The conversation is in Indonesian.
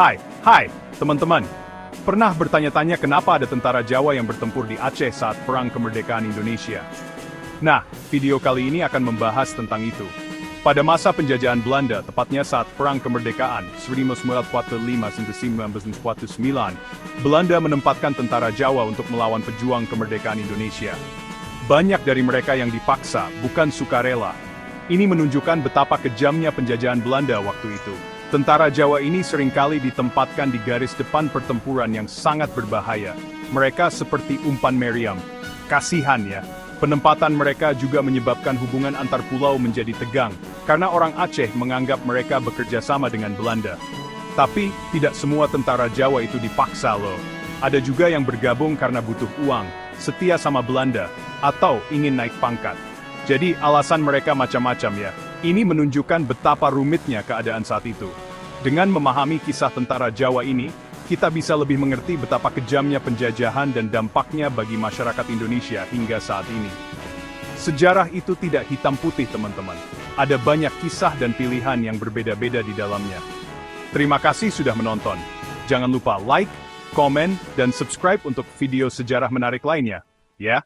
Hai, teman-teman. Pernah bertanya-tanya kenapa ada tentara Jawa yang bertempur di Aceh saat Perang Kemerdekaan Indonesia? Nah, video kali ini akan membahas tentang itu. Pada masa penjajahan Belanda, tepatnya saat Perang Kemerdekaan 1945-1949, Belanda menempatkan tentara Jawa untuk melawan pejuang kemerdekaan Indonesia. Banyak dari mereka yang dipaksa, bukan sukarela. Ini menunjukkan betapa kejamnya penjajahan Belanda waktu itu. Tentara Jawa ini seringkali ditempatkan di garis depan pertempuran yang sangat berbahaya. Mereka seperti umpan meriam. Kasihan ya. Penempatan mereka juga menyebabkan hubungan antar pulau menjadi tegang, karena orang Aceh menganggap mereka bekerja sama dengan Belanda. Tapi, tidak semua tentara Jawa itu dipaksa loh. Ada juga yang bergabung karena butuh uang, setia sama Belanda, atau ingin naik pangkat. Jadi alasan mereka macam-macam ya. Ini menunjukkan betapa rumitnya keadaan saat itu. Dengan memahami kisah tentara Jawa ini, kita bisa lebih mengerti betapa kejamnya penjajahan dan dampaknya bagi masyarakat Indonesia hingga saat ini. Sejarah itu tidak hitam putih teman-teman. Ada banyak kisah dan pilihan yang berbeda-beda di dalamnya. Terima kasih sudah menonton. Jangan lupa like, komen, dan subscribe untuk video sejarah menarik lainnya, ya.